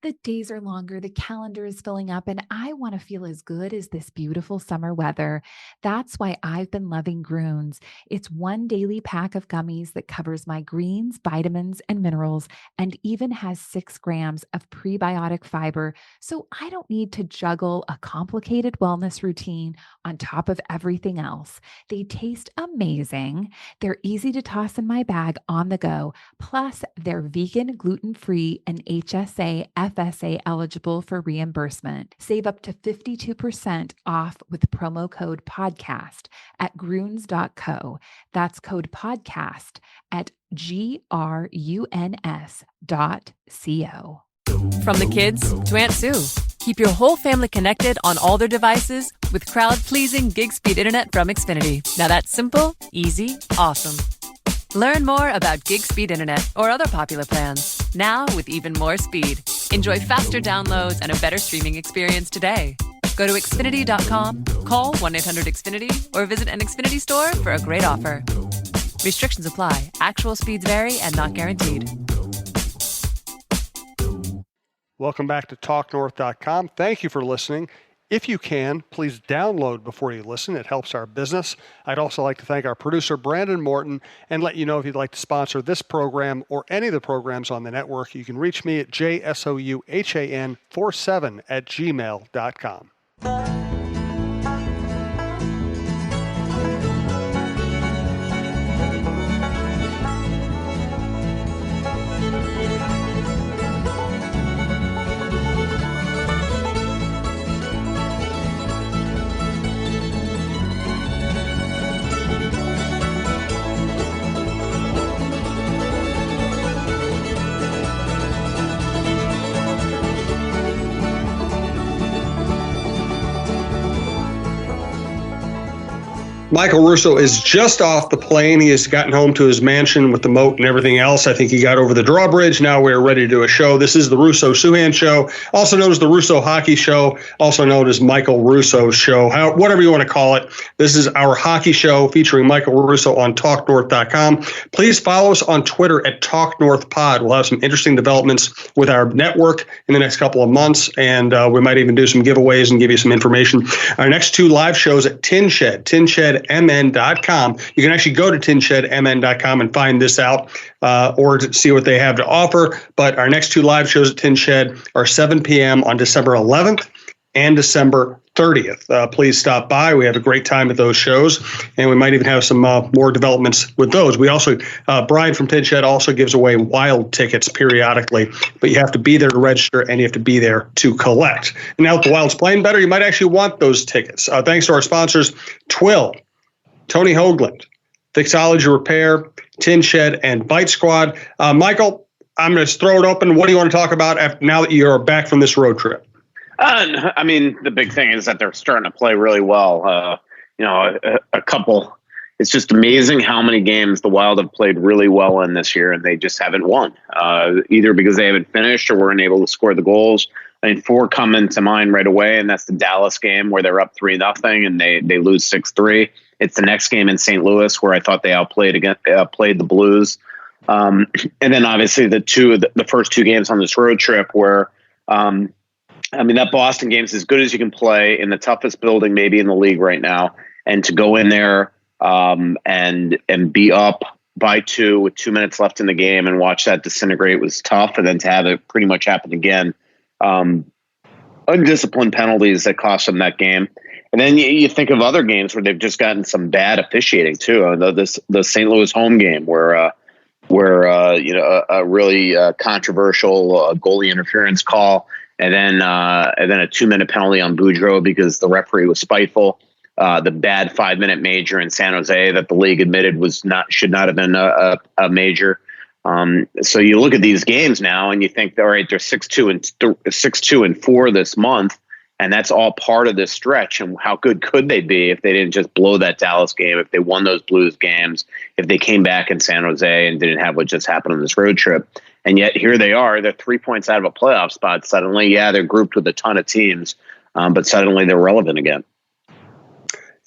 The days are longer, the calendar is filling up, and I want to feel as good as this beautiful summer weather. That's why I've been loving Groons. It's one daily pack of gummies that covers my greens, vitamins, and minerals, and even has 6 grams of prebiotic fiber. So I don't need to juggle a complicated wellness routine on top of everything else. They taste amazing. They're easy to toss in my bag on the go. Plus, they're vegan, gluten-free, and HSA, FSA eligible for reimbursement. Save up to 52% off with promo code podcast at gruns.co. That's code podcast at gruns.co. From the kids to Aunt Sue, keep your whole family connected on all their devices with crowd-pleasing gig speed internet from Xfinity. Now that's simple, easy, awesome. Learn more about gig speed internet or other popular plans, now with even more speed. Enjoy faster downloads and a better streaming experience today. Go to Xfinity.com, call 1-800-XFINITY, or visit an Xfinity store for a great offer. Restrictions apply. Actual speeds vary and not guaranteed. Welcome back to TalkNorth.com. Thank you for listening. If you can, please download before you listen. It helps our business. I'd also like to thank our producer, Brandon Morton, and let you know if you'd like to sponsor this program or any of the programs on the network, you can reach me at jsouhan47@gmail.com. Michael Russo is just off the plane. He has gotten home to his mansion with the moat and everything else. I think he got over the drawbridge. Now we're ready to do a show. This is the Russo-Souhan Show, also known as the Russo Hockey Show, also known as Michael Russo's Show, whatever you want to call it. This is our hockey show featuring Michael Russo on TalkNorth.com. Please follow us on Twitter at TalkNorthPod. We'll have some interesting developments with our network in the next couple of months, and we might even do some giveaways and give you some information. Our next two live shows at TinShed.mn.com. You can actually go to TinShed.mn.com and find this out or to see what they have to offer. But our next two live shows at Tin Shed are 7 p.m. on December 11th and December 30th. Please stop by. We have a great time at those shows, and we might even have some more developments with those. We also, Brian from Tin Shed also gives away Wild tickets periodically, but you have to be there to register, and you have to be there to collect. And now that the Wild's playing better, you might actually want those tickets. Thanks to our sponsors, Twill, Tony Hoagland, Fixology Repair, Tin Shed, and Bite Squad. Michael, I'm going to throw it open. What do you want to talk about now that you're back from this road trip? I mean, the big thing is that they're starting to play really well. A couple. It's just amazing how many games the Wild have played really well in this year, and they just haven't won, either because they haven't finished or weren't able to score the goals. I mean, 4 come into mind right away, and that's the Dallas game where they're up 3-0 and they lose 6-3. It's the next game in St. Louis where I thought they played the Blues, and then obviously the first 2 games on this road trip where. That Boston game is as good as you can play in the toughest building maybe in the league right now. And to go in there and be up by 2 with 2 minutes left in the game and watch that disintegrate was tough. And then to have it pretty much happen again. Undisciplined penalties that cost them that game. And then you think of other games where they've just gotten some bad officiating too. The St. Louis home game where a really controversial goalie interference call. And then a 2-minute penalty on Boudreau because the referee was spiteful. The bad 5-minute major in San Jose that the league admitted should not have been a major. So you look at these games now and you think, all right, they're 6-2-4 this month, and that's all part of this stretch. And how good could they be if they didn't just blow that Dallas game? If they won those Blues games? If they came back in San Jose and didn't have what just happened on this road trip? And yet here they are. They're 3 points out of a playoff spot suddenly. Yeah, they're grouped with a ton of teams, but suddenly they're relevant again.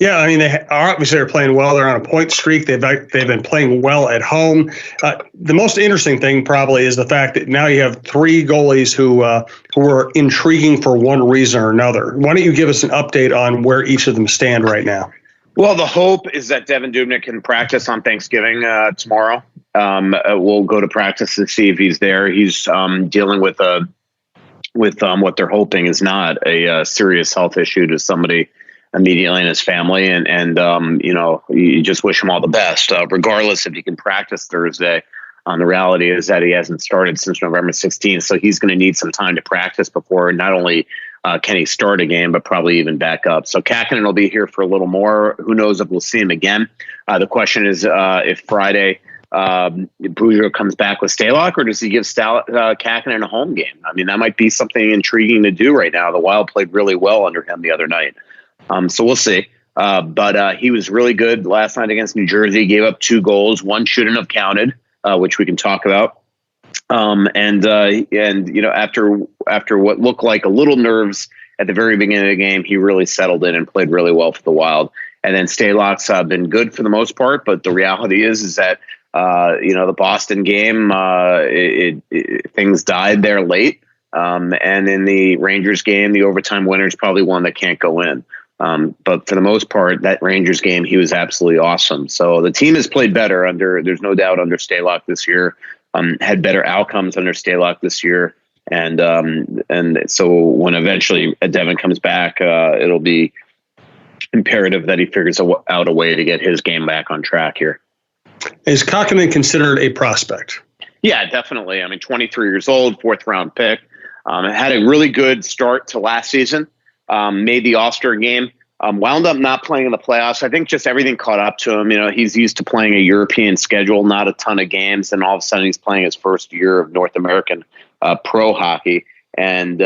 Yeah, I mean, they're playing well. They're on a point streak. They've been playing well at home. The most interesting thing probably is the fact that now you have three goalies who are intriguing for one reason or another. Why don't you give us an update on where each of them stand right now? Well, the hope is that Devin Dubnyk can practice on Thanksgiving tomorrow. We'll go to practice to see if he's there. He's dealing with what they're hoping is not a serious health issue to somebody immediately in his family. And you just wish him all the best, regardless if he can practice Thursday. The reality is that he hasn't started since November 16th. So he's going to need some time to practice before not only can he start a game, but probably even back up. So Kähkönen will be here for a little more. Who knows if we'll see him again? The question is if Friday Boudreau comes back with Stalock, or does he give Kähkönen a home game? I mean, that might be something intriguing to do right now. The Wild played really well under him the other night. So we'll see. But he was really good last night against New Jersey. Gave up 2 goals. One shouldn't have counted, which we can talk about. After what looked like a little nerves at the very beginning of the game, he really settled in and played really well for the Wild. And then Stalock's been good for the most part, but the reality is that the Boston game, things died there late. And in the Rangers game, the overtime winner is probably one that can't go in. But for the most part, that Rangers game, he was absolutely awesome. So the team has played better there's no doubt under Stalock this year, had better outcomes under Stalock this year. And so when eventually Devin comes back, it'll be imperative that he figures out a way to get his game back on track here. Is Kähkönen considered a prospect? Yeah, definitely. I mean, 23 years old, 4th round pick. Had a really good start to last season. Made the All-Star game. Wound up not playing in the playoffs. I think just everything caught up to him. He's used to playing a European schedule, not a ton of games, and all of a sudden he's playing his first year of North American pro hockey. And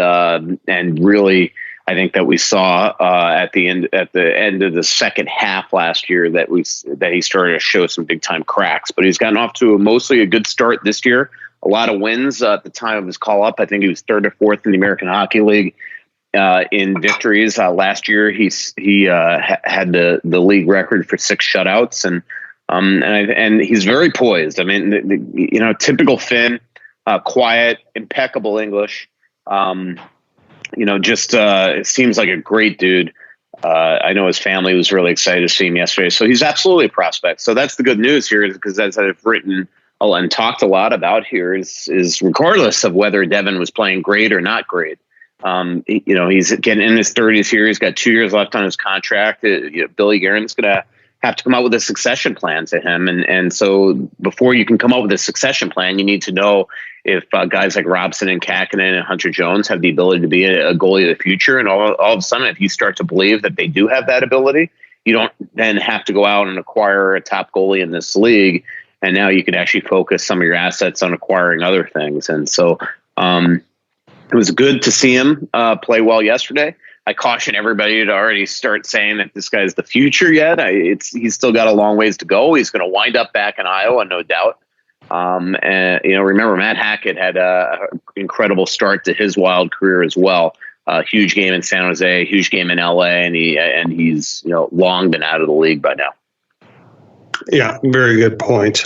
really, I think that we saw at the end of the second half last year that he started to show some big time cracks. But he's gotten off to mostly a good start this year. A lot of wins at the time of his call up. I think he was 3rd or 4th in the American Hockey League in victories. Last year he had the league record for 6 shutouts, and he's very poised. I mean, typical Finn, quiet, impeccable English. It seems like a great dude. I know his family was really excited to see him yesterday. So he's absolutely a prospect. So that's the good news here, because as I've written and talked a lot about here is regardless of whether Devin was playing great or not great, he's getting in his 30s here. He's got 2 years left on his contract. Billy Guerin's going to have to come up with a succession plan to him. And so before you can come up with a succession plan, you need to know if guys like Robson and Kähkönen and Hunter Jones have the ability to be a goalie of the future. And all of a sudden, if you start to believe that they do have that ability, you don't then have to go out and acquire a top goalie in this league. And now you can actually focus some of your assets on acquiring other things. And so it was good to see him play well yesterday. I caution everybody to already start saying that this guy's the future yet. He's still got a long ways to go. He's going to wind up back in Iowa, no doubt. Remember Matt Hackett had an incredible start to his Wild career as well. Huge game in San Jose, huge game in LA, and he's long been out of the league by now. Yeah, very good point.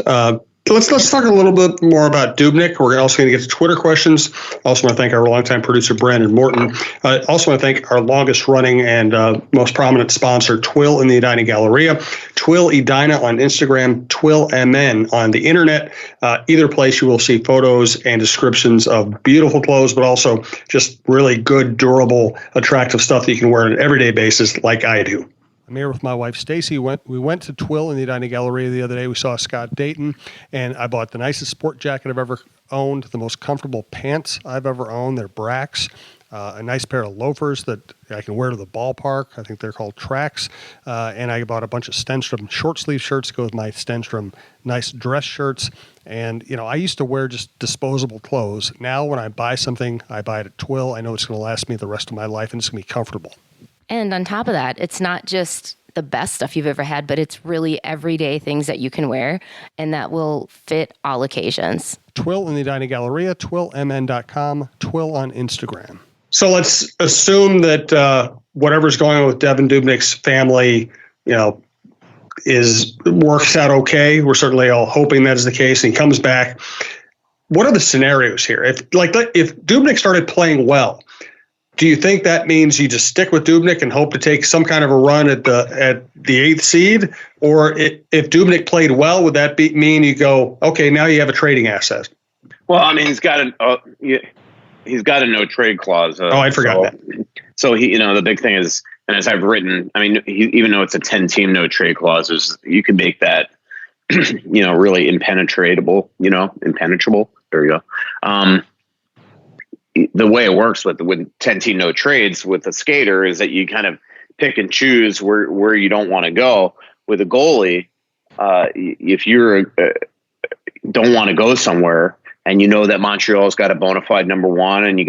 Let's talk a little bit more about Dubnyk. We're also going to get to Twitter questions. Also want to thank our longtime producer, Brandon Morton. Also want to thank our longest running and most prominent sponsor, Twill in the Edina Galleria. Twill Edina on Instagram, Twill MN on the internet. Either place you will see photos and descriptions of beautiful clothes, but also just really good, durable, attractive stuff that you can wear on an everyday basis like I do. I'm here with my wife, Stacy. We went to Twill in the Edina Galleria the other day. We saw Scott Dayton, and I bought the nicest sport jacket I've ever owned, the most comfortable pants I've ever owned. They're Brax, a nice pair of loafers that I can wear to the ballpark. I think they're called Tracks. And I bought a bunch of Stenstrom short sleeve shirts to go with my Stenstrom nice dress shirts. And, I used to wear just disposable clothes. Now when I buy something, I buy it at Twill. I know it's going to last me the rest of my life, and it's going to be comfortable. And on top of that, it's not just the best stuff you've ever had, but it's really everyday things that you can wear and that will fit all occasions. Twill in the Edina Galleria, twillmn.com, Twill on Instagram. So let's assume that whatever's going on with Devin Dubnyk's family works out okay. We're certainly all hoping that is the case, and he comes back. What are the scenarios here? If Dubnyk started playing well, do you think that means you just stick with Dubnyk and hope to take some kind of a run at the 8th seed? Or if Dubnyk played well, would that mean you go, okay, now you have a trading asset? Well, I mean, he's got a no trade clause. I forgot that. So the big thing is, and as I've written, I mean, even though it's a 10-team no trade clause, you can make that, really impenetrable. There you go. The way it works with 10-team no trades with a skater is that you kind of pick and choose where you don't want to go. With a goalie, if you don't want to go somewhere, and you know that Montreal's got a bona fide number one, and you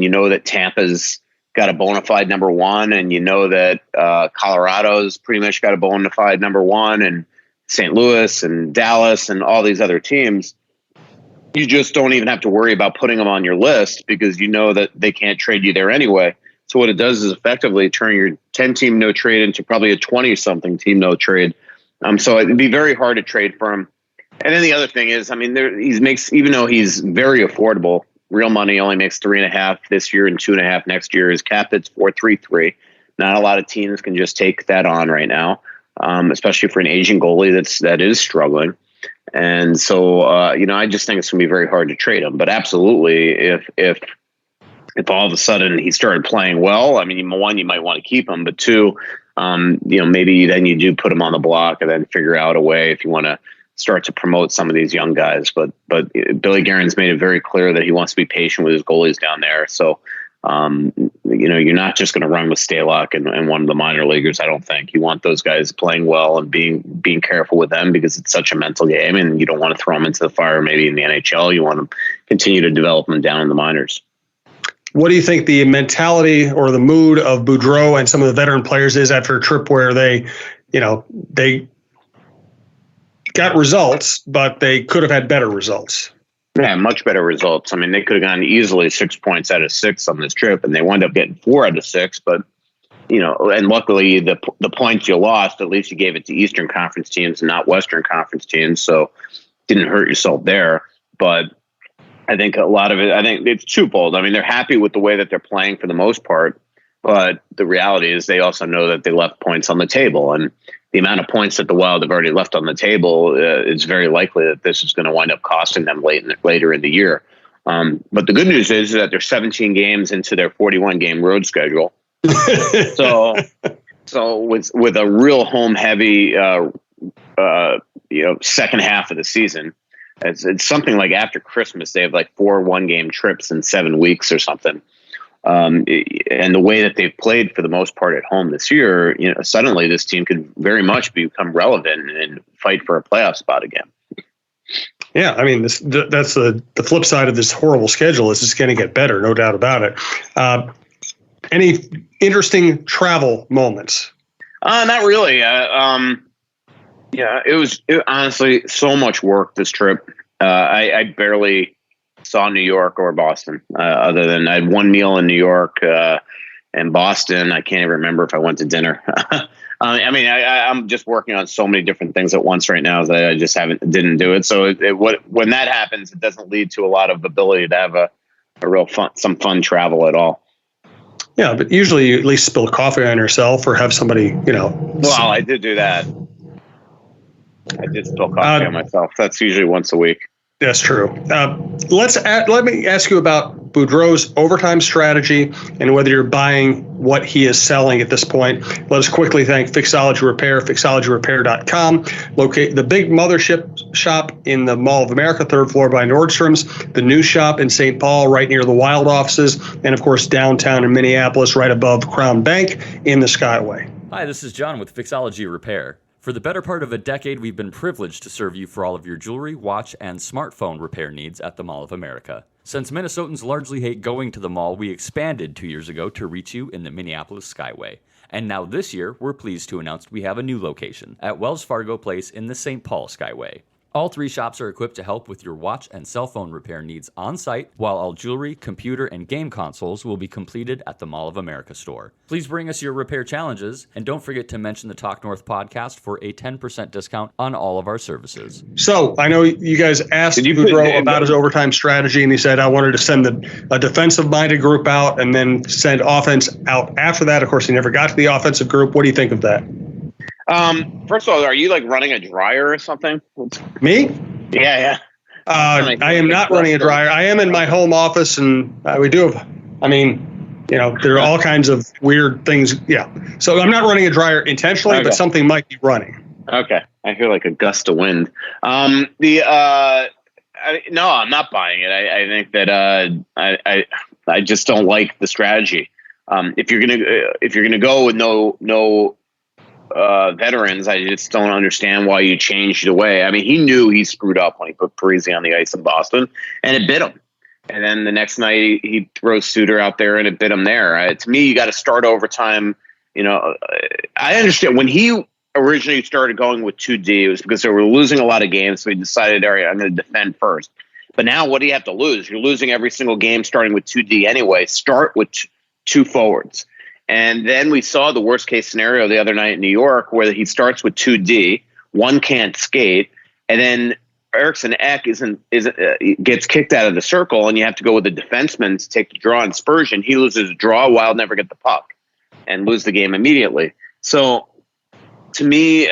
know that Tampa's got a bona fide number one, and you know that Colorado's pretty much got a bona fide number one, and St. Louis and Dallas and all these other teams, you just don't even have to worry about putting them on your list because you know that they can't trade you there anyway. So what it does is effectively turn your 10-team no trade into probably a 20-something team no trade. So it'd be very hard to trade for him. And then the other thing is, I mean, even though he's very affordable, real money only makes 3.5 this year and 2.5 next year. His cap hits 4.33. Not a lot of teams can just take that on right now, especially for an aging goalie that is struggling. And so, I just think it's going to be very hard to trade him. But absolutely, if all of a sudden he started playing well, I mean, one, you might want to keep him, but two, maybe then you do put him on the block and then figure out a way if you want to start to promote some of these young guys. But Billy Guerin's made it very clear that he wants to be patient with his goalies down there. So, you're not just going to run with Stalock and one of the minor leaguers. I don't think you want those guys playing well and being careful with them because it's such a mental game and you don't want to throw them into the fire. Maybe in the NHL, you want to continue to develop them down in the minors. What do you think the mentality or the mood of Boudreau and some of the veteran players is after a trip where they got results, but they could have had better results? Yeah, much better results. I mean, they could have gotten easily 6 points out of 6 on this trip, and they wound up getting 4 out of 6. But and luckily the points you lost, at least you gave it to Eastern Conference teams and not Western Conference teams, so didn't hurt yourself there. But I think a lot of it, I think it's twofold. I mean, they're happy with the way that they're playing for the most part, but the reality is they also know that they left points on the table, and the amount of points that the Wild have already left on the table, it's very likely that this is going to wind up costing them later in the year. But the good news is that they're 17 games into their 41-game road schedule. So with a real home heavy, second half of the season, it's something like after Christmas they have like 4 1-game trips in 7 weeks or something. And the way that they've played for the most part at home this year, suddenly this team could very much become relevant and fight for a playoff spot again. Yeah, I mean, that's the flip side of this horrible schedule is it's going to get better, no doubt about it. Any interesting travel moments? Not really. It was honestly so much work this trip. I barely saw New York or Boston, other than I had one meal in New York and Boston. I can't even remember if I went to dinner. I'm just working on so many different things at once right now that I just didn't do it. So when that happens, it doesn't lead to a lot of ability to have a real fun travel at all. Yeah, but usually you at least spill coffee on yourself or have somebody, Well, I did do that. I did spill coffee on myself. That's usually once a week. That's true. Let me ask you about Boudreau's overtime strategy and whether you're buying what he is selling at this point. Let us quickly thank Fixology Repair, fixologyrepair.com. Locate the big mothership shop in the Mall of America, 3rd floor by Nordstrom's, the new shop in St. Paul right near the Wild offices, and of course downtown in Minneapolis right above Crown Bank in the Skyway. Hi, this is John with Fixology Repair. For the better part of a decade, we've been privileged to serve you for all of your jewelry, watch, and smartphone repair needs at the Mall of America. Since Minnesotans largely hate going to the mall, we expanded 2 years ago to reach you in the Minneapolis Skyway. And now this year, we're pleased to announce we have a new location at Wells Fargo Place in the St. Paul Skyway. All 3 shops are equipped to help with your watch and cell phone repair needs on site, while all jewelry, computer, and game consoles will be completed at the Mall of America store. Please bring us your repair challenges, and don't forget to mention the Talk North podcast for a 10% discount on all of our services. So I know you guys asked Boudreau about his overtime strategy, and he said, I wanted to send a defensive-minded group out and then send offense out after that. Of course, he never got to the offensive group. What do you think of that? First of all, are you like running a dryer or something? Me? Yeah. I am not running a dryer. I am in my home office, and we do have, there are all kinds of weird things. Yeah. So I'm not running a dryer intentionally, but something might be running. Okay. I hear like a gust of wind. No, I'm not buying it. I think that I just don't like the strategy. If you're gonna go with no veterans, I just don't understand why you changed it away. I mean, he knew he screwed up when he put Parisi on the ice in Boston, and it bit him. And then the next night he throws Suter out there, and it bit him there. To me, you got to start overtime. I understand when he originally started going with 2D, it was because they were losing a lot of games, so he decided, all right, I'm going to defend first. But now what do you have to lose? You're losing every single game starting with 2D anyway. Start with 2 forwards. And then we saw the worst case scenario the other night in New York where he starts with 2D, one can't skate, and then Eriksson Ek gets kicked out of the circle, and you have to go with the defenseman to take the draw and Spurgeon. He loses a draw, Wild never get the puck and lose the game immediately. So to me,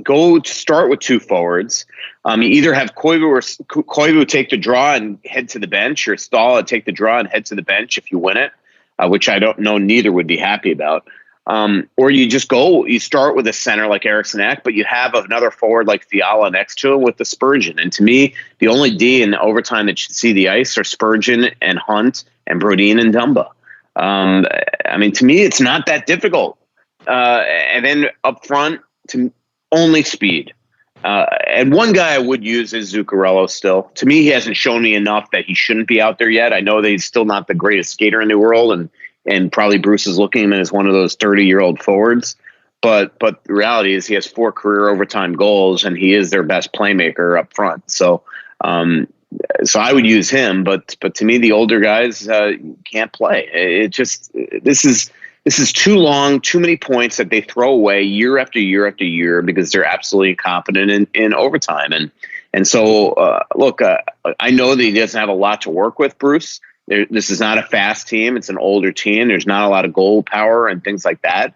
go start with 2 forwards. You either have Koivu take the draw and head to the bench, or Stahl take the draw and head to the bench if you win it. Which I don't know neither would be happy about. Or you just you start with a center like Eriksson Ek, but you have another forward like Fiala next to him with the Spurgeon. And to me, the only D in the overtime that should see the ice are Spurgeon and Hunt and Brodin and Dumba. To me, it's not that difficult. And then up front, only speed. And one guy I would use is Zuccarello still. To me, he hasn't shown me enough that he shouldn't be out there yet. I know that he's still not the greatest skater in the world, and probably Bruce is looking at him as one of those 30-year-old forwards. But the reality is he has 4 career overtime goals, and he is their best playmaker up front. So I would use him. But to me, the older guys can't play. This is too long, too many points that they throw away year after year after year because they're absolutely incompetent in overtime. And so, I know that he doesn't have a lot to work with, Bruce. This is not a fast team. It's an older team. There's not a lot of goal power and things like that.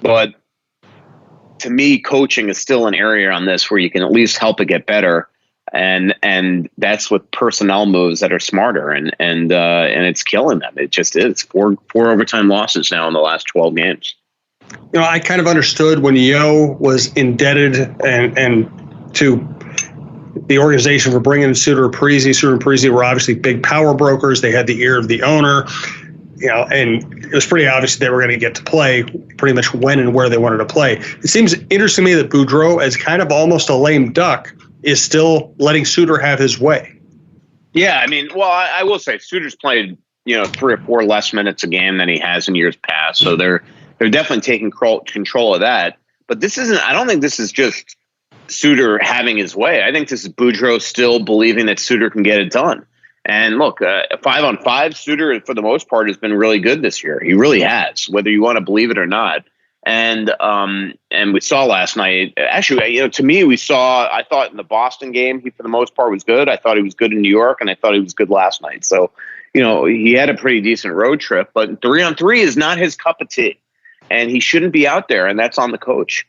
But to me, coaching is still an area on this where you can at least help it get better. And that's with personnel moves that are smarter, and it's killing them. It just is 4 overtime losses now in the last 12 games. I kind of understood when Yo was indebted and to the organization for bringing in Suter and Parisi. Suter and Parisi were obviously big power brokers. They had the ear of the owner, and it was pretty obvious they were going to get to play pretty much when and where they wanted to play. It seems interesting to me that Boudreau, as kind of almost a lame duck, is still letting Suter have his way. Yeah, I will say Suter's played 3 or 4 less minutes a game than he has in years past, so they're definitely taking control of that. But this isn't. I don't think this is just Suter having his way. I think this is Boudreau still believing that Suter can get it done. And look, 5-on-5, Suter for the most part has been really good this year. He really has, whether you want to believe it or not. And we saw last night, actually, to me, I thought in the Boston game, he for the most part was good. I thought he was good in New York, and I thought he was good last night. So, he had a pretty decent road trip, but 3-on-3 is not his cup of tea, and he shouldn't be out there, and that's on the coach.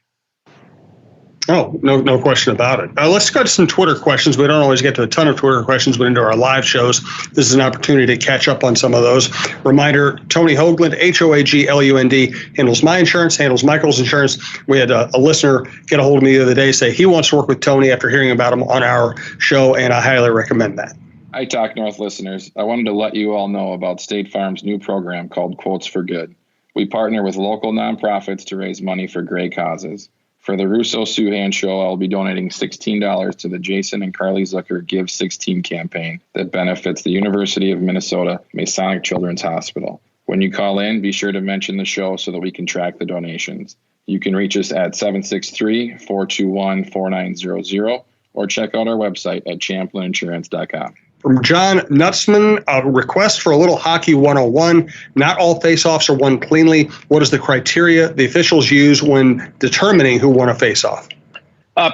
Oh, no question about it. Let's go to some Twitter questions. We don't always get to a ton of Twitter questions, but into our live shows, this is an opportunity to catch up on some of those. Reminder, Tony Hoagland, Hoaglund, handles my insurance, handles Michael's insurance. We had a listener get a hold of me the other day, say he wants to work with Tony after hearing about him on our show, and I highly recommend that. Hi, Talk North listeners. I wanted to let you all know about State Farm's new program called Quotes for Good. We partner with local nonprofits to raise money for great causes. For the Russo-Souhan Show, I'll be donating $16 to the Jason and Carly Zucker Give 16 campaign that benefits the University of Minnesota Masonic Children's Hospital. When you call in, be sure to mention the show so that we can track the donations. You can reach us at 763-421-4900 or check out our website at champlinninsurance.com. From John Nutzman, a request for a little hockey 101. Not all faceoffs are won cleanly. What is the criteria the officials use when determining who won a faceoff?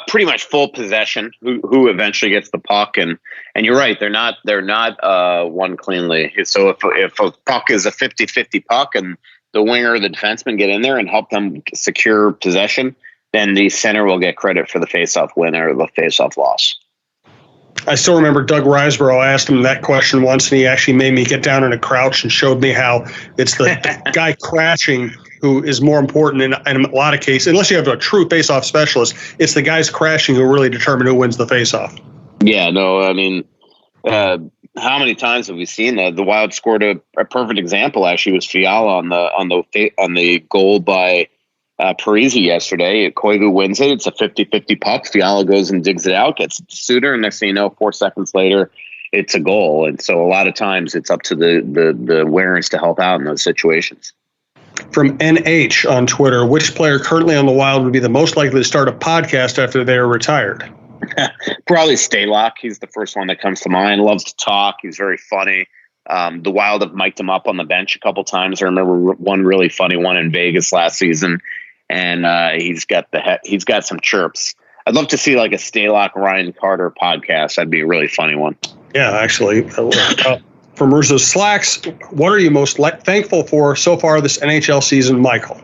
Pretty much full possession. Who eventually gets the puck, and you're right. They're not won cleanly. So if a puck is a 50-50 puck, and the winger or the defenseman get in there and help them secure possession, then the center will get credit for the faceoff win or the faceoff loss. I still remember Doug Riseborough asked him that question once, and he actually made me get down in a crouch and showed me how it's the guy crashing who is more important in a lot of cases. Unless you have a true face-off specialist, it's the guys crashing who really determine who wins the face-off. Yeah, no, I mean, how many times have we seen that? The Wild scored a perfect example. Actually, was Fiala on the goal by Parisi yesterday. Koivu wins it. It's a 50-50 puck. Fiala goes and digs it out, gets it to Suter, and next thing you know, 4 seconds later, it's a goal. And so a lot of times it's up to the winners to help out in those situations. From NH on Twitter, which player currently on the Wild would be the most likely to start a podcast after they are retired? Probably Stalock. He's the first one that comes to mind. Loves to talk. He's very funny. The Wild have mic'd him up on the bench a couple times. I remember one really funny one in Vegas last season, and he's got some chirps. I'd love to see like a Stalock Ryan Carter podcast. That'd be a really funny one. Yeah, actually. From Russo Slacks, what are you most thankful for so far this NHL season, Michael?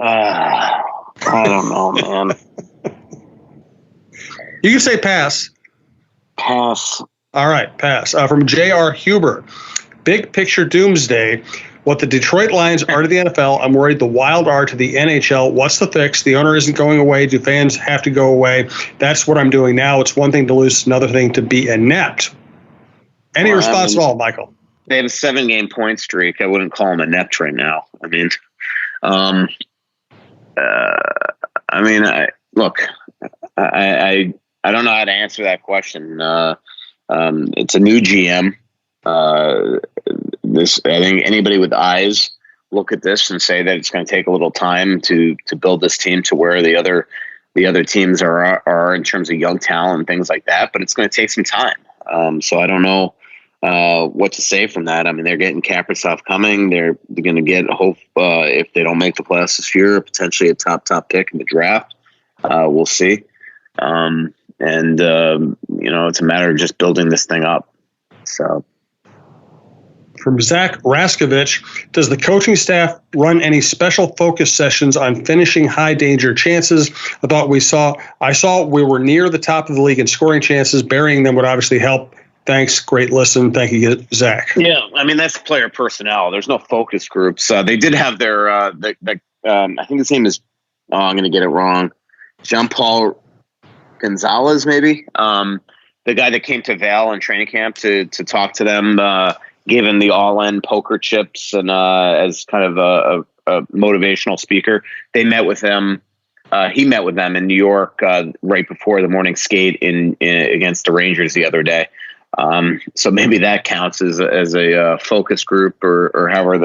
I don't know, man. You can say pass. Pass. All right, pass. From J.R. Huber, big picture doomsday. What the Detroit Lions are to the NFL, I'm worried the Wild are to the NHL. What's the fix? The owner isn't going away. Do fans have to go away? That's what I'm doing now. It's one thing to lose, another thing to be inept. Any response at all, Michael? They have a 7-game point streak. I wouldn't call them inept right now. I mean, I don't know how to answer that question. It's a new GM. I think anybody with eyes look at this and say that it's going to take a little time to build this team to where the other teams are in terms of young talent and things like that. But it's going to take some time. So I don't know what to say from that. I mean, they're getting Kaprizov coming. They're going to get if they don't make the playoffs this year, potentially a top pick in the draft. We'll see. It's a matter of just building this thing up. So. From Zach Raskovich, does the coaching staff run any special focus sessions on finishing high danger chances? I saw we were near the top of the league in scoring chances. Burying them would obviously help. Thanks. Great listen. Thank you, Zach. Yeah, I mean, that's player personnel. There's no focus groups. They did have their, I think his name is, I'm going to get it wrong, Jean-Paul Gonzalez, maybe. The guy that came to Val in training camp to talk to them, gave him the all-in poker chips and as kind of a motivational speaker. They met with them. He met with them in New York right before the morning skate against the Rangers the other day. So maybe that counts as a focus group or however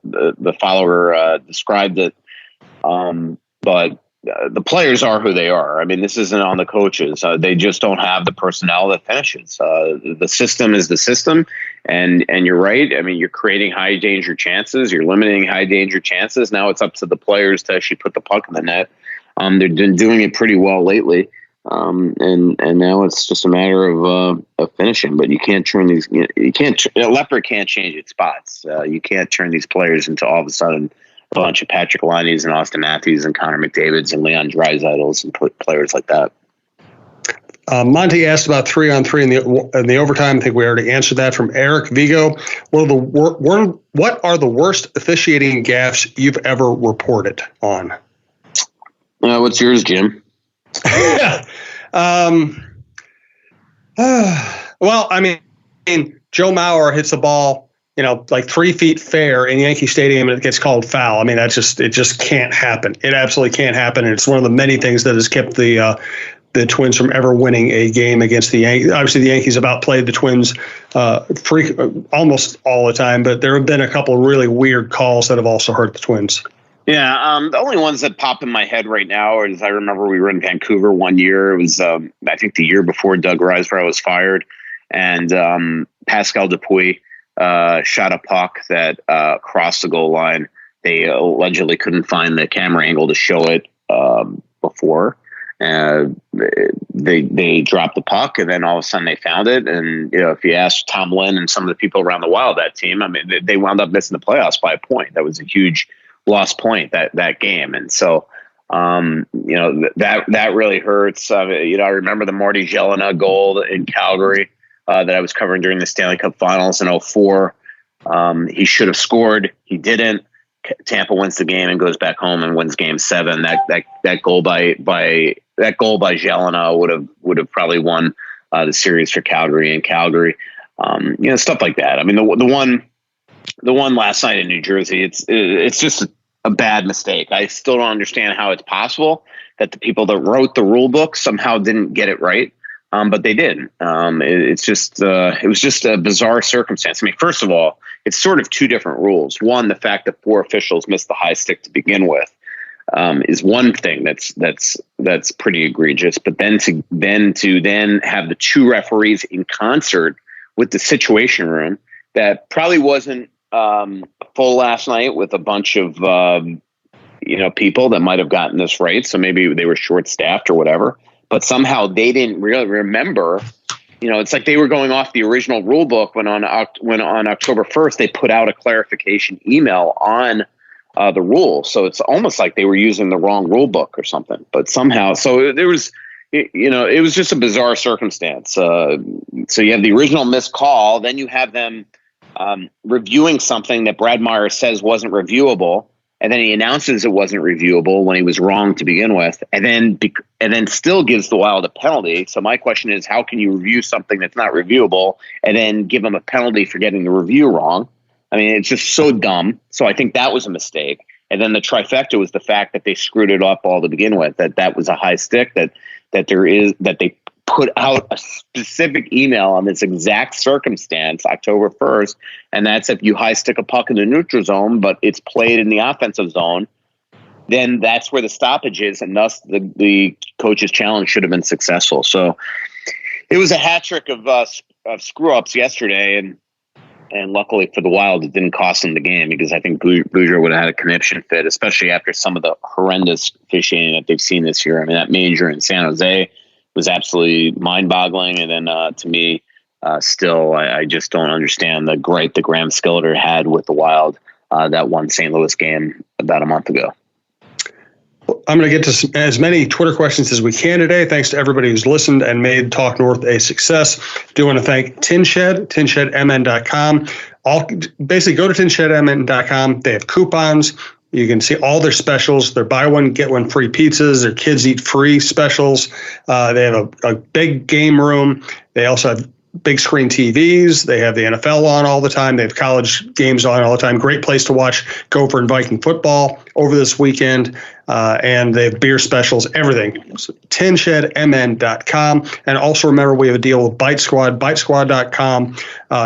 the follower described it. But the players are who they are. I mean, this isn't on the coaches. They just don't have the personnel that finishes. The system is the system. And you're right. I mean, you're creating high danger chances. You're limiting high danger chances. Now it's up to the players to actually put the puck in the net. They've been doing it pretty well lately. And now it's just a matter of finishing, but you can't turn these, a leopard can't change its spots. You can't turn these players into all of a sudden a bunch of Patrick Laine's and Austin Matthews and Connor McDavid's and Leon Draisaitl's and players like that. Monty asked about 3-on-3 in the overtime. I think we already answered that. From Eric Vigo. What are the worst officiating gaffes you've ever reported on? What's yours, Jim? Well, I mean, Joe Mauer hits the ball, like 3 feet fair in Yankee Stadium, and it gets called foul. I mean, it just can't happen. It absolutely can't happen. And it's one of the many things that has kept the Twins from ever winning a game against the Yankees. Obviously, the Yankees have outplayed the Twins almost all the time, but there have been a couple of really weird calls that have also hurt the Twins. Yeah, the only ones that pop in my head right now is I remember we were in Vancouver one year. It was, I think, the year before Doug Riseborough was fired, and Pascal Dupuis shot a puck that crossed the goal line. They allegedly couldn't find the camera angle to show it before. They dropped the puck, and then all of a sudden they found it. And if you ask Tom Lynn and some of the people around the Wild, that team, I mean, they wound up missing the playoffs by a point. That was a huge lost point that game, and so that really hurts. I remember the Marty Jelena goal in Calgary that I was covering during the Stanley Cup Finals in 2004. He should have scored. He didn't. Tampa wins the game and goes back home and wins Game 7. That goal by Jelena would have probably won the series for Calgary and Calgary. Stuff like that. I mean, the one last night in New Jersey, it's just a bad mistake. I still don't understand how it's possible that the people that wrote the rule book somehow didn't get it right. But they did. It was just a bizarre circumstance. I mean, first of all, it's sort of two different rules. One, the fact that 4 officials missed the high stick to begin with is one thing that's pretty egregious. But then to have the 2 referees in concert with the Situation Room that probably wasn't full last night with a bunch of people that might have gotten this right. So maybe they were short staffed or whatever. But somehow they didn't really remember. It's like they were going off the original rule book when on October 1st they put out a clarification email on the rule. So it's almost like they were using the wrong rule book or something. But somehow, so there was, it was just a bizarre circumstance. So you have the original missed call, then you have them reviewing something that Brad Meyer says wasn't reviewable. And then he announces it wasn't reviewable when he was wrong to begin with, and then still gives the Wild a penalty. So my question is, how can you review something that's not reviewable and then give them a penalty for getting the review wrong? I mean, it's just so dumb. So I think that was a mistake. And then the trifecta was the fact that they screwed it up all to begin with. That was a high stick. That they put out a specific email on this exact circumstance, October 1st, and that's if you high stick a puck in the neutral zone, but it's played in the offensive zone, then that's where the stoppage is, and thus the coach's challenge should have been successful. So it was a hat trick of screw-ups yesterday, and luckily for the Wild, it didn't cost them the game, because I think Boudreau would have had a conniption fit, especially after some of the horrendous officiating that they've seen this year. I mean, that major in San Jose was absolutely mind-boggling. And then to me, still, I just don't understand the gripe that Graham Skeletor had with the Wild that one St. Louis game about a month ago. I'm going to get to as many Twitter questions as we can today. Thanks to everybody who's listened and made Talk North a success. Do want to thank Tinshed, tinshedmn.com. Basically, go to tinshedmn.com. They have coupons. You can see all their specials. Their buy one, get one free pizzas. Their kids eat free specials. They have a big game room. They also have big screen TVs. They have the NFL on all the time. They have college games on all the time. Great place to watch Gopher and Viking football over this weekend. And they have beer specials, everything. So, tinshedmn.com. And also remember, we have a deal with Bite Squad, bitesquad.com.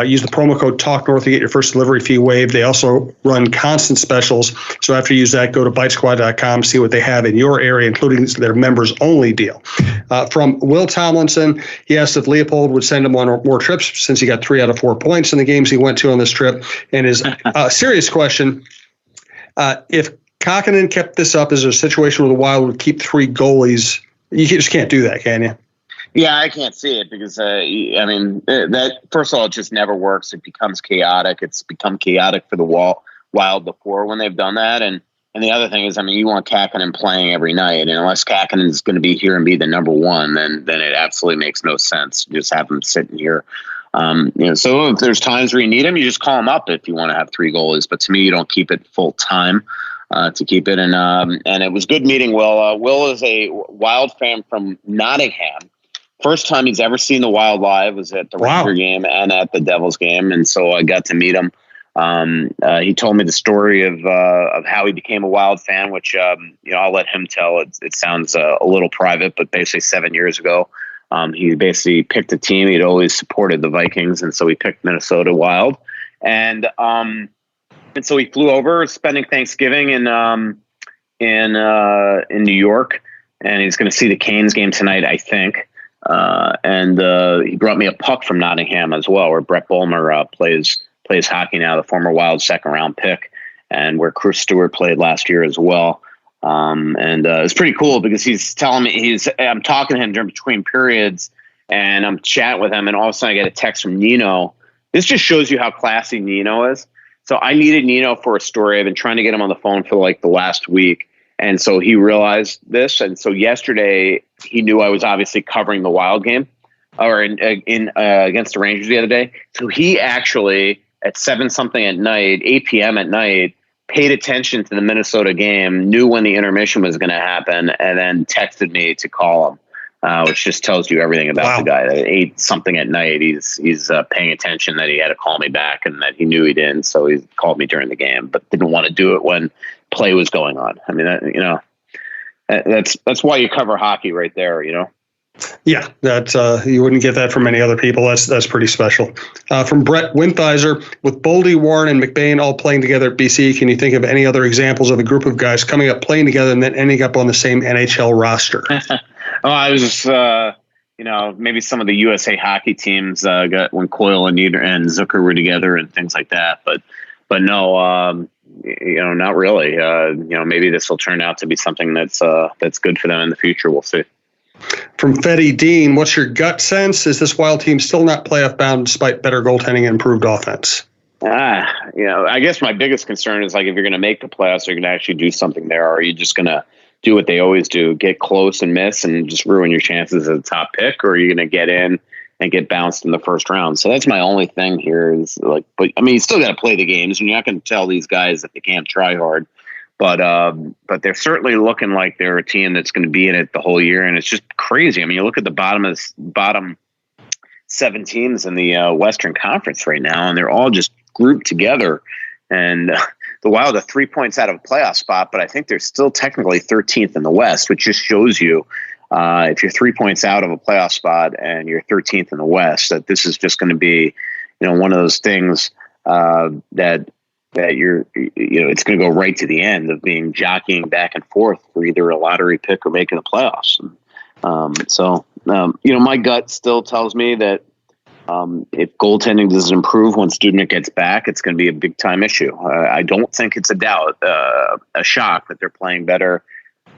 Use the promo code TalkNorth to get your first delivery fee waived. They also run constant specials. So after you use that, go to bitesquad.com, see what they have in your area, including their members only deal. From Will Tomlinson, he asked if Leopold would send him on more trips since he got 3 out of 4 points in the games he went to on this trip. And his serious question, if Kakkonen kept this up, is there a situation where the Wild would keep 3 goalies? You just can't do that, can you? Yeah, I can't see it because, that first of all, it just never works. It becomes chaotic. It's become chaotic for the Wild before when they've done that. And the other thing is, you want Kakkonen playing every night. And unless Kakkonen is going to be here and be the number one, then it absolutely makes no sense. Just have him sitting here. So if there's times where you need him, you just call him up if you want to have 3 goalies. But to me, you don't keep it full time. To keep it. And it was good meeting Will. Will is a Wild fan from Nottingham. First time he's ever seen the Wild live was at the Ranger game and at the Devils game. And so I got to meet him. He told me the story of how he became a Wild fan, which, I'll let him tell. It sounds a little private, but basically 7 years ago, he basically picked a team. He'd always supported the Vikings. And so he picked Minnesota Wild. And so he flew over, spending Thanksgiving in in New York, and he's going to see the Canes game tonight, I think. And he brought me a puck from Nottingham as well, where Brett Bulmer plays hockey now, the former Wild second-round pick, and where Chris Stewart played last year as well. And it's pretty cool because he's telling me I'm talking to him during between periods, and I'm chatting with him, and all of a sudden I get a text from Nino. This just shows you how classy Nino is. So I needed Nino for a story. I've been trying to get him on the phone for like the last week. And so he realized this. And so yesterday he knew I was obviously covering the Wild game or in against the Rangers the other day. So he actually at 7-something at night, 8 p.m. at night, paid attention to the Minnesota game, knew when the intermission was going to happen, and then texted me to call him. Which just tells you everything about the guy. At 8-something at night, he's paying attention that he had to call me back and that he knew he didn't. So he called me during the game, but didn't want to do it when play was going on. I mean, that's why you cover hockey right there. Yeah, that you wouldn't get that from many other people. That's pretty special. From Brett Winthizer, with Boldy, Warren, and McBain all playing together at BC, can you think of any other examples of a group of guys coming up, playing together, and then ending up on the same NHL roster? Oh, I was just, maybe some of the USA hockey teams got when Coyle and Zucker were together and things like that. But no, not really. Maybe this will turn out to be something that's good for them in the future. We'll see. From Fetty Dean, what's your gut sense? Is this Wild team still not playoff bound despite better goaltending and improved offense? I guess my biggest concern is like if you're going to make the playoffs, you're going to actually do something there, or are you just going to do what they always do, get close and miss and just ruin your chances as a top pick, or are you going to get in and get bounced in the first round? So that's my only thing here is like, but I mean, you still got to play the games, and you're not going to tell these guys that they can't try hard, but they're certainly looking like they're a team that's going to be in it the whole year. And it's just crazy. I mean, you look at the bottom 7 teams in the Western Conference right now, and they're all just grouped together, and the Wild are 3 points out of a playoff spot, but I think they're still technically 13th in the West, which just shows you if you're 3 points out of a playoff spot and you're 13th in the West, that this is just going to be, one of those things that you're, it's going to go right to the end of being jockeying back and forth for either a lottery pick or making the playoffs. My gut still tells me that if goaltending doesn't improve when Studnick gets back, it's going to be a big time issue. I don't think it's a shock that they're playing better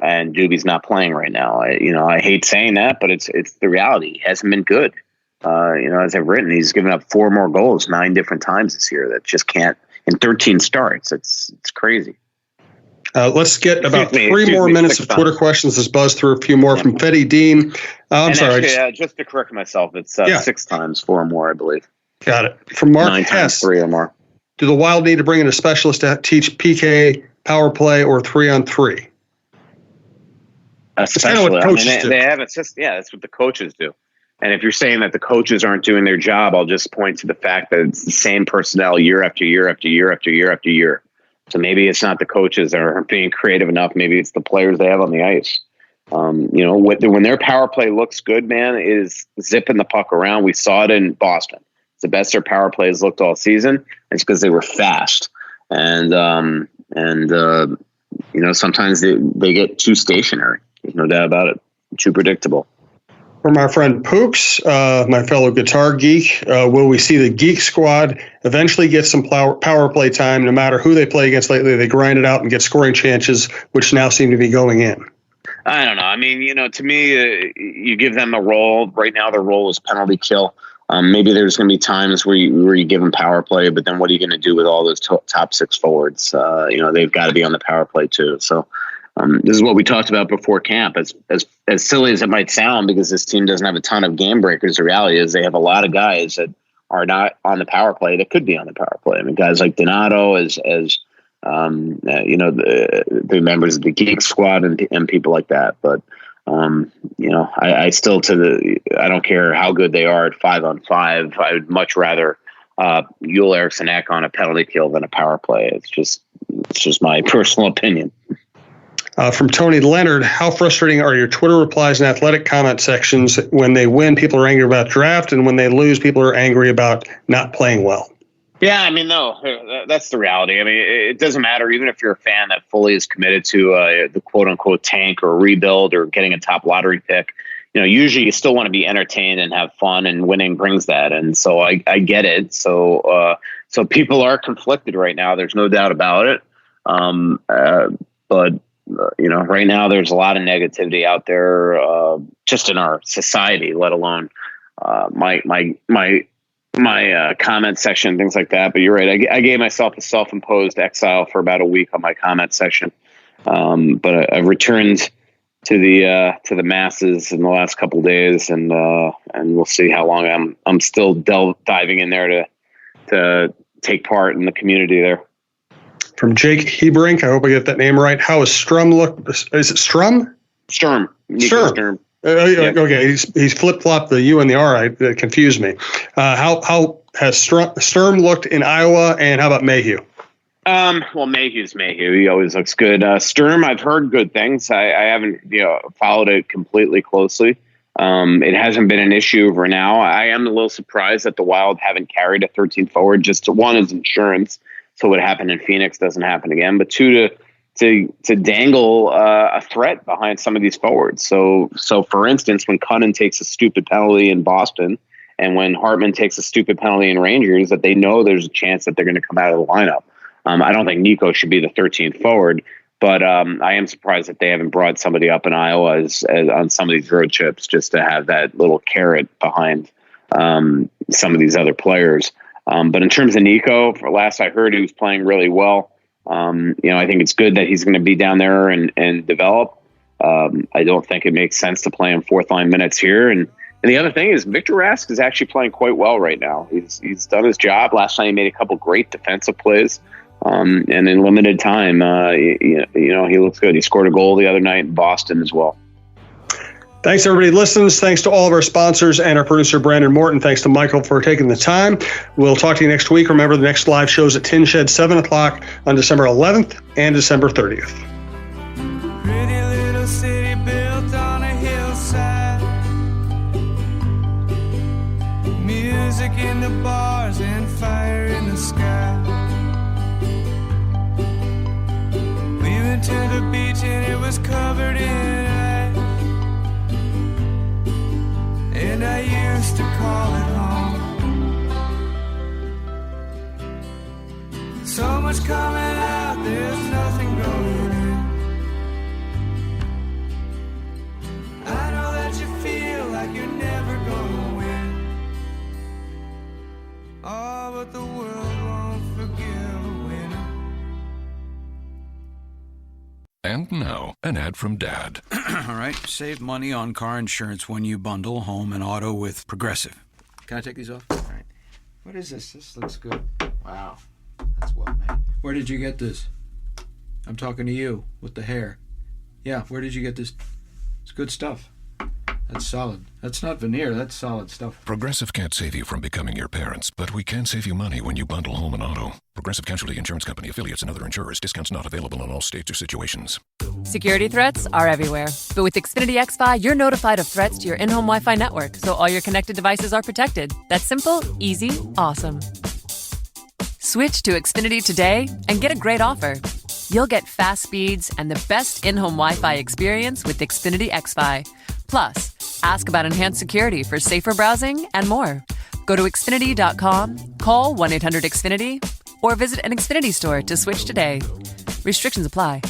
and Doobie's not playing right now. I hate saying that, but it's the reality. He hasn't been good. As I've written, he's given up 4 more goals 9 different times this year. That just can't in 13 starts. It's crazy. Let's get about 3 more minutes of Twitter questions. Let's buzz through a few more from Fetty Dean. I'm sorry. Actually, just to correct myself, it's 6 times 4 more, I believe. Got it. From Mark 9 times 3 or more. Do the Wild need to bring in a specialist to teach PK, power play, or 3-on-3? Especially, they have it. That's what the coaches do. And if you're saying that the coaches aren't doing their job, I'll just point to the fact that it's the same personnel year after year after year after year after year. So maybe it's not the coaches that aren't being creative enough. Maybe it's the players they have on the ice. When their power play looks good, man, is zipping the puck around. We saw it in Boston. It's the best their power plays looked all season. It's because they were fast. And sometimes they get too stationary. There's no doubt about it. Too predictable. From our friend Pooks, my fellow guitar geek, will we see the Geek Squad eventually get some power play time? No matter who they play against lately, they grind it out and get scoring chances, which now seem to be going in. I don't know. I mean, to me, you give them a role. Right now, their role is penalty kill. Maybe there's going to be times where you give them power play, but then what are you going to do with all those top 6 forwards? They've got to be on the power play too. So this is what we talked about before camp. As silly as it might sound, because this team doesn't have a ton of game breakers, the reality is they have a lot of guys that are not on the power play that could be on the power play. I mean, guys like Donato, the members of the Geek Squad and people like that. But I still I don't care how good they are at 5-on-5. I would much rather Joel Eriksson Ek on a penalty kill than a power play. It's just my personal opinion. From Tony Leonard, how frustrating are your Twitter replies and athletic comment sections? When they win, people are angry about draft, and when they lose, people are angry about not playing well. Yeah, I mean, no, that's the reality. I mean, it doesn't matter, even if you're a fan that fully is committed to the quote unquote tank or rebuild or getting a top lottery pick. Usually you still want to be entertained and have fun, and winning brings that. And so I get it. So people are conflicted right now. There's no doubt about it. But right now there's a lot of negativity out there, just in our society, let alone my comment section, things like that. But you're right. I gave myself a self-imposed exile for about a week on my comment section. But I've returned to the masses in the last couple of days, and we'll see how long I'm still diving in there to take part in the community there. From Jake Hebrink, I hope I get that name right. How is Strum look? Is it Strum? Sturm. Sturm. Okay, he's flip-flopped the U and the R. That confused me. How has Sturm looked in Iowa, and how about Mayhew? Well, Mayhew's Mayhew. He always looks good. Sturm, I've heard good things. I haven't followed it completely closely. It hasn't been an issue for now. I am a little surprised that the Wild haven't carried a 13th forward. Just one is insurance, so what happened in Phoenix doesn't happen again. But two, to dangle a threat behind some of these forwards. So for instance, when Cunnin takes a stupid penalty in Boston, and when Hartman takes a stupid penalty in Rangers, that they know there's a chance that they're going to come out of the lineup. I don't think Nico should be the 13th forward, but I am surprised that they haven't brought somebody up in Iowa as on some of these road trips, just to have that little carrot behind some of these other players. But in terms of Nico, for last I heard, he was playing really well. I think it's good that he's going to be down there and develop. I don't think it makes sense to play him fourth line minutes here. And the other thing is Victor Rask is actually playing quite well right now. He's done his job. Last night he made a couple great defensive plays. And in limited time, he looks good. He scored a goal the other night in Boston as well. Thanks, everybody who listens. Thanks to all of our sponsors and our producer, Brandon Morton. Thanks to Michael for taking the time. We'll talk to you next week. Remember, the next live show's at Tin Shed, 7 o'clock on December 11th and December 30th. Pretty little city built on a hillside. Music in the bars and fire in the sky. We went to the beach and it was covered in ice. And I used to call it home. So much coming out, there's nothing going in. I know that you feel like you're never gonna win. Oh, but the world won't forgive a winner. And now, an ad from Dad. All right, save money on car insurance when you bundle home and auto with Progressive. Can I take these off? All right. What is this? This looks good. Wow, that's well made. Where did you get this? I'm talking to you with the hair. Yeah, where did you get this? It's good stuff. That's solid. That's not veneer, that's solid stuff. Progressive can't save you from becoming your parents, but we can save you money when you bundle home and auto. Progressive Casualty Insurance Company, affiliates, and other insurers. Discounts not available in all states or situations. Security threats are everywhere. But with Xfinity XFi, you're notified of threats to your in-home Wi-Fi network, so all your connected devices are protected. That's simple, easy, awesome. Switch to Xfinity today and get a great offer. You'll get fast speeds and the best in-home Wi-Fi experience with Xfinity XFi. Plus, ask about enhanced security for safer browsing and more. Go to Xfinity.com, call 1-800-XFINITY, or visit an Xfinity store to switch today. Restrictions apply.